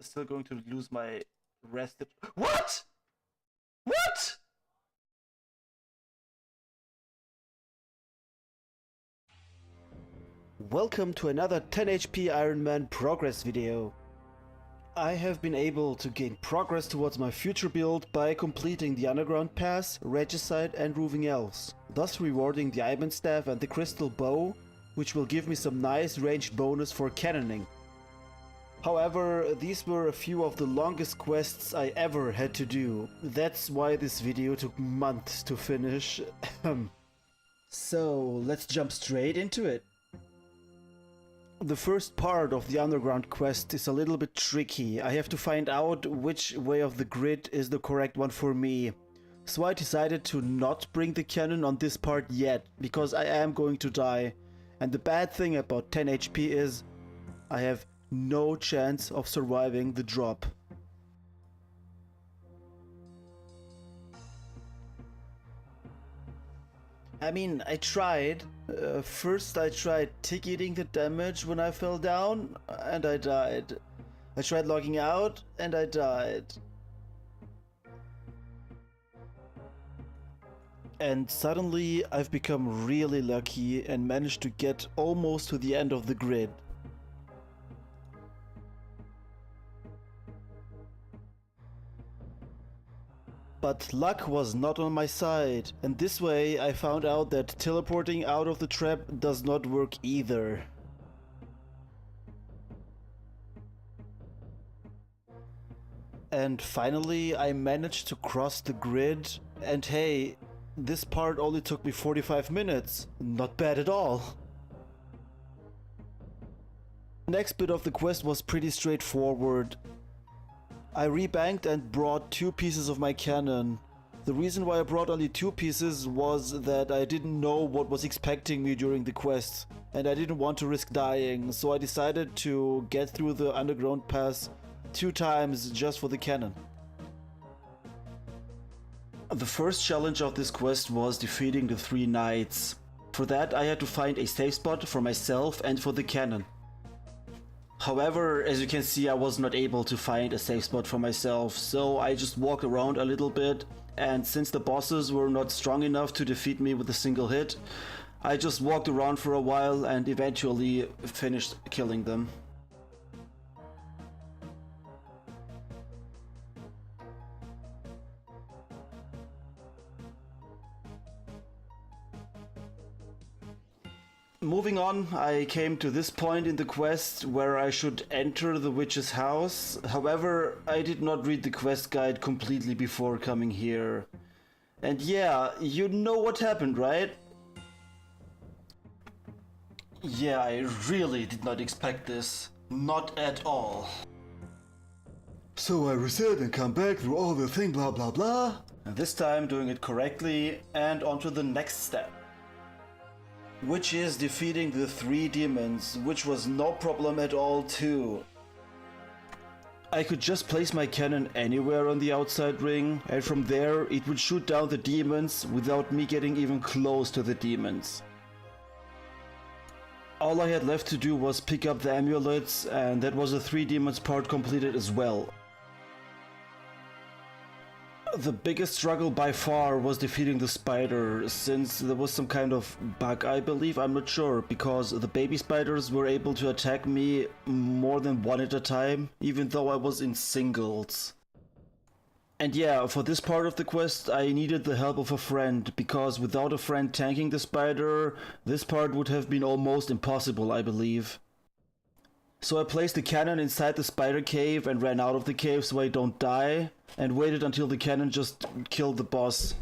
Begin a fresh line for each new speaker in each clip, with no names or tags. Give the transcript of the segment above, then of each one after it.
still going to lose my rest. What? What? Welcome to another 10 HP Ironman progress video. I have been able to gain progress towards my future build by completing the Underground pass, Regicide and Roaving elves, thus rewarding the Ironman staff and the crystal bow, which will give me some nice ranged bonus for cannoning. However, these were a few of the longest quests I ever had to do. That's why this video took months to finish. So let's jump straight into it. The first part of the Underground quest is a little bit tricky. I have to find out which way of the grid is the correct one for me. So I decided to not bring the cannon on this part yet, because I am going to die. And the bad thing about 10 HP is I have no chance of surviving the drop. I mean, I tried. First I tried ticketing the damage when I fell down, and I died. I tried logging out, and I died. And suddenly I've become really lucky and managed to get almost to the end of the grid. But luck was not on my side, and this way I found out that teleporting out of the trap does not work either. And finally I managed to cross the grid, and hey, this part only took me 45 minutes. Not bad at all. The next bit of the quest was pretty straightforward. I rebanked and brought 2 pieces of my cannon. The reason why I brought only 2 pieces was that I didn't know what was expecting me during the quest, and I didn't want to risk dying, so I decided to get through the Underground pass 2 times just for the cannon. The first challenge of this quest was defeating the 3 knights. For that I had to find a safe spot for myself and for the cannon. However, as you can see, I was not able to find a safe spot for myself, so I just walked around a little bit, and since the bosses were not strong enough to defeat me with a single hit, I just walked around for a while and eventually finished killing them. Moving on, I came to this point in the quest where I should enter the witch's house. However, I did not read the quest guide completely before coming here. And yeah, you know what happened, right? Yeah, I really did not expect this. Not at all. So I reset and come back through all the thing blah blah blah. And this time doing it correctly and on to the next step, which is defeating the 3 demons, which was no problem at all too. I could just place my cannon anywhere on the outside ring, and from there it would shoot down the demons without me getting even close to the demons. All I had left to do was pick up the amulets, and that was the 3 demons part completed as well. The biggest struggle by far was defeating the spider, since there was some kind of bug, I believe, I'm not sure, because the baby spiders were able to attack me more than one at a time, even though I was in singles. And yeah, for this part of the quest I needed the help of a friend, because without a friend tanking the spider, this part would have been almost impossible, I believe. So I placed the cannon inside the spider cave and ran out of the cave so I don't die, and waited until the cannon just killed the boss.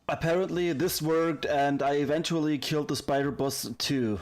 Apparently this worked, and I eventually killed the spider boss too.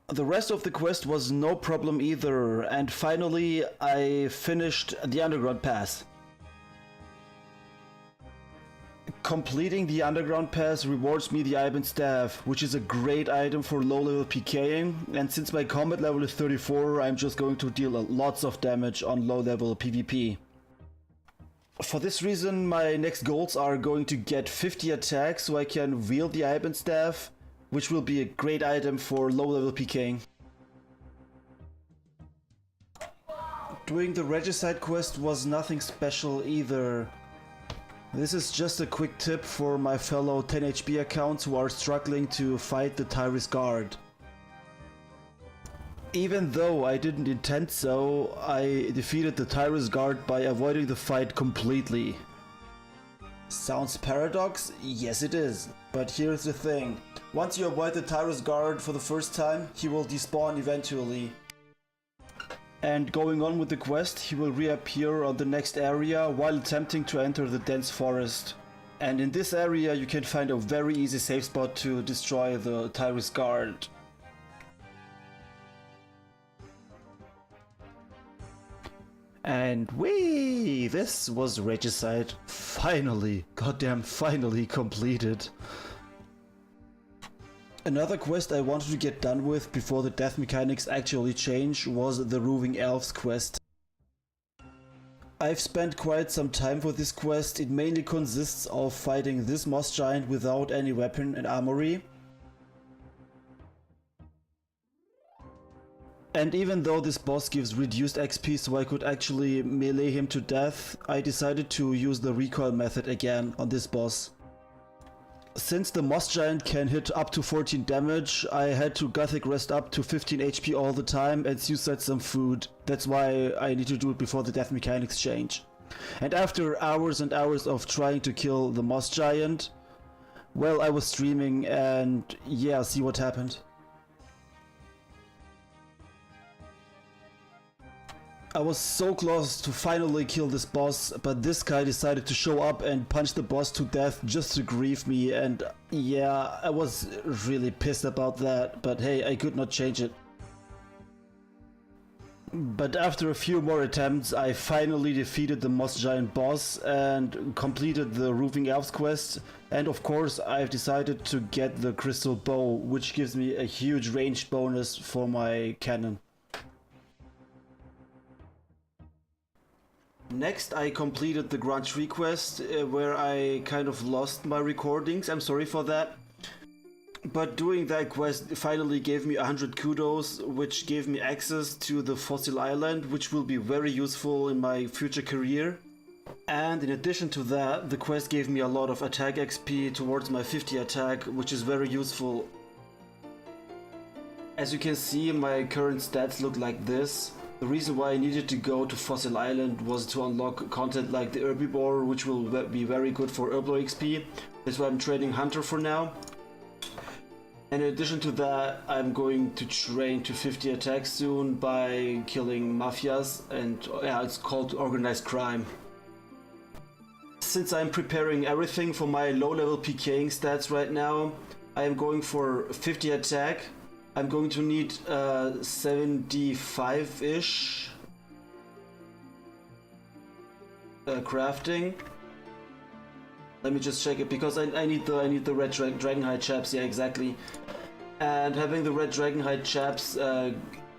The rest of the quest was no problem either, and finally I finished the Underground pass. Completing the Underground pass rewards me the Ironman staff, which is a great item for low level PKing, and since my combat level is 34, I'm just going to deal lots of damage on low level PvP. For this reason, my next goals are going to get 50 attacks so I can wield the Ironman staff, which will be a great item for low-level PKing. Doing the Regicide quest was nothing special either. This is just a quick tip for my fellow 10 HP accounts who are struggling to fight the Tyrus Guard. Even though I didn't intend so, I defeated the Tyrus Guard by avoiding the fight completely. Sounds paradox? Yes it is. But here's the thing. Once you avoid the Tyrus Guard for the first time, he will despawn eventually. And going on with the quest, he will reappear on the next area while attempting to enter the dense forest. And in this area you can find a very easy safe spot to destroy the Tyrus Guard. And whee! This was Regicide. Finally, goddamn finally completed. Another quest I wanted to get done with before the death mechanics actually change was the Roaving elves quest. I've spent quite some time for this quest. It mainly consists of fighting this moss giant without any weapon and armory. And even though this boss gives reduced XP so I could actually melee him to death, I decided to use the recoil method again on this boss. Since the moss giant can hit up to 14 damage, I had to Gothic rest up to 15 HP all the time and suicide some food. That's why I need to do it before the death mechanics change. And after hours and hours of trying to kill the moss giant, well, I was streaming and yeah, see what happened. I was so close to finally kill this boss, but this guy decided to show up and punch the boss to death just to grieve me, and yeah, I was really pissed about that, but hey, I could not change it. But after a few more attempts, I finally defeated the moss giant boss and completed the Roaving elves quest, and of course I've decided to get the crystal bow, which gives me a huge ranged bonus for my cannon. Next I completed the Grand Tree quest, where I kind of lost my recordings. I'm sorry for that. But doing that quest finally gave me 100 kudos, which gave me access to the Fossil Island, which will be very useful in my future career. And in addition to that, the quest gave me a lot of attack XP towards my 50 attack, which is very useful. As you can see, my current stats look like this. The reason why I needed to go to Fossil Island was to unlock content like the Herbivore, which will be very good for Herblore XP. That's why I'm trading Hunter for now. And in addition to that, I'm going to train to 50 attacks soon by killing mafias, and yeah, it's called organized crime. Since I'm preparing everything for my low-level PKing stats right now, I am going for 50 attack. I'm going to need 75-ish crafting. Let me just check it, because I need the red dragonhide chaps. Yeah, exactly. And having the red dragonhide chaps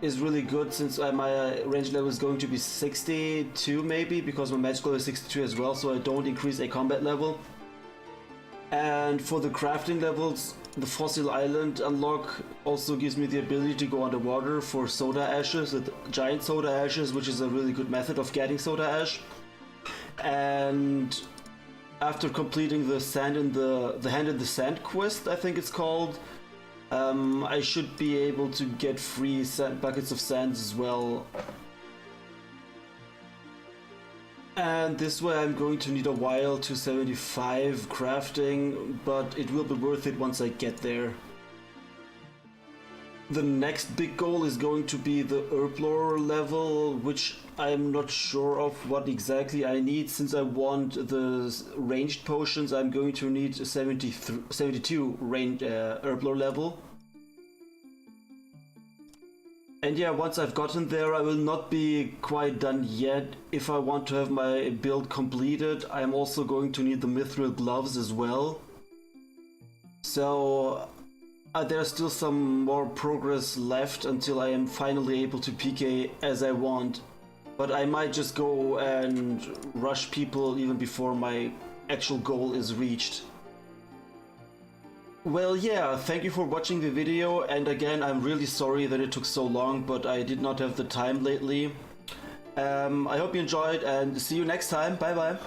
is really good, since my range level is going to be 62 maybe, because my magic level is 62 as well, so I don't increase a combat level. And for the crafting levels, the Fossil Island unlock also gives me the ability to go underwater for soda ashes, with giant soda ashes, which is a really good method of getting soda ash. And after completing the sand in the hand in the sand quest, I think it's called, I should be able to get free buckets of sand as well. And this way I'm going to need a while to 75 crafting, but it will be worth it once I get there. The next big goal is going to be the Herblore level, which I'm not sure of what exactly I need. Since I want the ranged potions, I'm going to need 72 range Herblore level. And yeah, once I've gotten there, I will not be quite done yet. If I want to have my build completed, I am also going to need the mithril gloves as well. So there's still some more progress left until I am finally able to PK as I want. But I might just go and rush people even before my actual goal is reached. Well, yeah, thank you for watching the video, and again, I'm really sorry that it took so long, but I did not have the time lately. I hope you enjoyed, and see you next time. Bye bye.